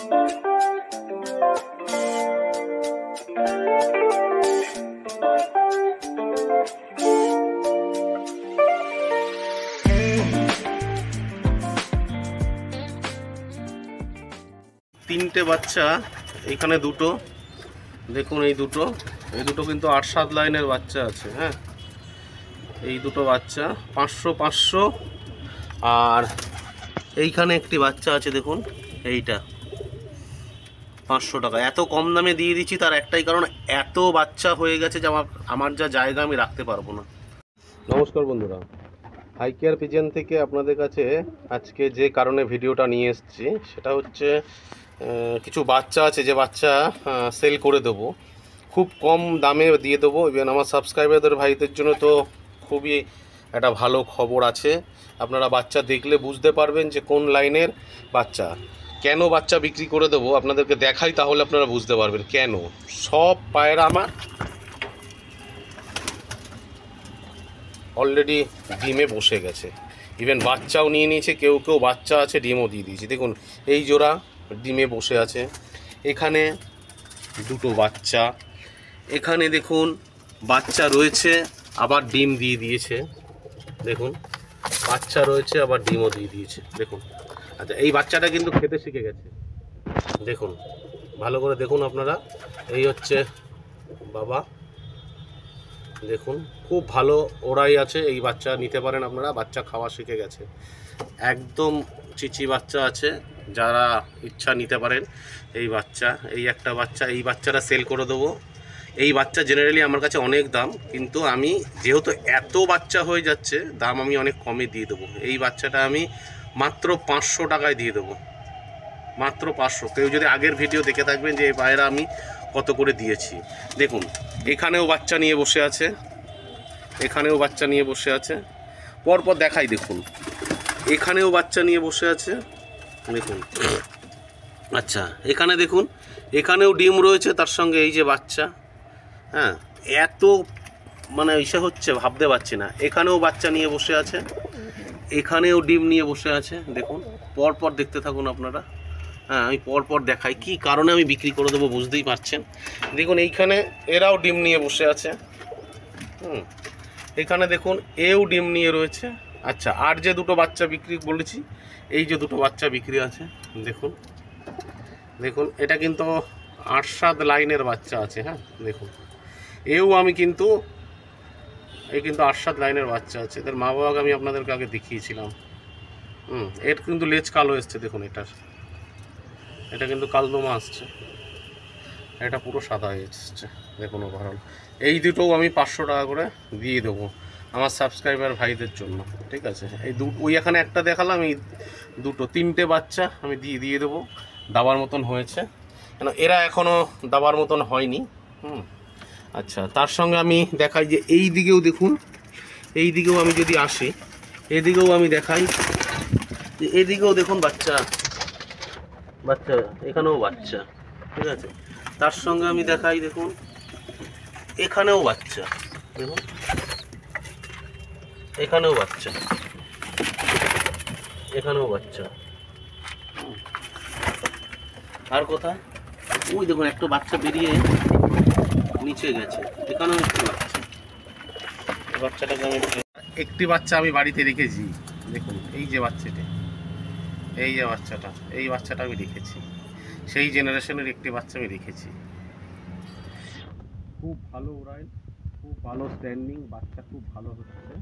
তিনটে বাচ্চা, এখানে দুটো দেখুন, এই দুটো কিন্তু ৮-৭ লাইনের বাচ্চা আছে। হ্যাঁ, এই দুটো বাচ্চা ৫০০ আর এইখানে একটি বাচ্চা আছে দেখুন, এইটা ৫০০ টাকা। এত কম দামে দিয়ে দিচ্ছি তার একটাই কারণ, এত বাচ্চা হয়ে গেছে যে আমার যা জায়গা আমি রাখতে পারবো না। নমস্কার বন্ধুরা, হাই কেয়ার পিজন থেকে আপনাদের কাছে আজকে যে কারণে ভিডিওটা নিয়ে এসেছি সেটা হচ্ছে কিছু বাচ্চা আছে যে বাচ্চা সেল করে দেবো, খুব কম দামে দিয়ে দেবো। ইভেন আমার সাবস্ক্রাইবারদের ভাইদের জন্য তো খুবই একটা ভালো খবর আছে। আপনারা বাচ্চা দেখলে বুঝতে পারবেন যে কোন লাইনের বাচ্চা। কেন বাচ্চা বিক্রি করে দেবো আপনাদেরকে দেখাই, তাহলে আপনারা বুঝতে পারবেন কেন। সব পায়রা আমার অলরেডি ডিমে বসে গেছে, ইভেন বাচ্চাও নিয়ে নিয়েছে, কেউ কেউ বাচ্চা আছে ডিমও দিয়ে দিয়েছে। দেখুন এই জোড়া ডিমে বসে আছে, এখানে দুটো বাচ্চা, এখানে দেখুন বাচ্চা রয়েছে আবার ডিম দিয়ে দিয়েছে। দেখুন বাচ্চা রয়েছে আবার ডিমও দিয়ে দিয়েছে। দেখুন, আচ্ছা এই বাচ্চাটা কিন্তু খেতে শিখে গেছে। দেখুন ভালো করে দেখুন আপনারা, এই হচ্ছে বাবা। দেখুন খুব ভালো ওরাই আছে, এই বাচ্চা নিতে পারেন আপনারা, বাচ্চা খাওয়া শিখে গেছে, একদম চিচি বাচ্চা আছে, যারা ইচ্ছা নিতে পারেন এই বাচ্চা। এই একটা বাচ্চা, এই বাচ্চাটা সেল করে দেবো। এই বাচ্চা জেনারেলি আমার কাছে অনেক দাম, কিন্তু আমি যেহেতু এত বাচ্চা হয়ে যাচ্ছে দাম আমি অনেক কমে দিয়ে দেবো। এই বাচ্চাটা আমি মাত্র ৫০০ টাকায় দিয়ে দেবো, মাত্র ৫০০। কেউ যদি আগের ভিডিও দেখে থাকবেন যে এই পায়রা আমি কত করে দিয়েছি। দেখুন এখানেও বাচ্চা নিয়ে বসে আছে, এখানেও বাচ্চা নিয়ে বসে আছে, পরপর দেখাই। দেখুন এখানেও বাচ্চা নিয়ে বসে আছে, দেখুন। আচ্ছা এখানে দেখুন, এখানেও ডিম রয়েছে তার সঙ্গে এই যে বাচ্চা। হ্যাঁ, এত মানে ইসে হচ্ছে ভাবতে পারছি না। এখানেও বাচ্চা নিয়ে বসে আছে, এখানেও ডিম নিয়ে বসে আছে। দেখুন পরপর দেখতে থাকুন আপনারা। হ্যাঁ, আমি পরপর দেখাই কি কারণে আমি বিক্রি করে দেবো, বুঝতেই পারছেন। দেখুন এইখানে এরাও ডিম নিয়ে বসে আছে। এখানে দেখুন এও ডিম নিয়ে রয়েছে। আচ্ছা, আর যে দুটো বাচ্চা বিক্রি বলেছি, এই যে দুটো বাচ্চা বিক্রি আছে, দেখুন দেখুন এটা কিন্তু ৮-৭ লাইনের বাচ্চা আছে। হ্যাঁ দেখুন, এও আমি কিন্তু এই কিন্তু ৮-৭ লাইনের বাচ্চা আছে। এদের মা বাবাকে আমি আপনাদেরকে আগে দেখিয়েছিলাম। এর কিন্তু লেজ কালো এসছে, দেখুন এটা কিন্তু কালদমা আসছে, এটা পুরো সাদা এসছে। দেখুন ওভারঅল এই দুটোও আমি ৫০০ টাকা করে দিয়ে দেবো আমার সাবস্ক্রাইবার ভাইদের জন্য, ঠিক আছে। এই ওই এখানে একটা দেখালাম, এই দুটো তিনটে বাচ্চা আমি দিয়ে দেবো। দাবার মতন হয়েছে, কেন এরা এখনও দাবার মতন হয়নি। আচ্ছা, তার সঙ্গে আমি দেখাই যে এই দিকেও দেখুন, এই দিকেও আমি যদি আসি, এদিকেও আমি দেখাই যে এদিকেও দেখুন বাচ্চা, এখানেও বাচ্চা, ঠিক আছে। তার সঙ্গে আমি দেখাই, দেখুন এখানেও বাচ্চা, দেখুন এখানেও বাচ্চা, এখানেও বাচ্চা। আর কোথায়, ওই দেখুন একটা বাচ্চা বেরিয়ে নিচে গেছে, এখানেও একটি বাচ্চা। বাচ্চাটাকে আমি একটি বাচ্চা আমি বাড়িতে রেখেছি। দেখুন এই যে বাচ্চাটা, এই যে বাচ্চাটা, এই বাচ্চাটা আমি রেখেছি, সেই জেনারেশনের একটি বাচ্চা আমি রেখেছি। খুব ভালো ওরাই, খুব ভালো স্ট্যান্ডিং, বাচ্চা খুব ভালো হচ্ছে।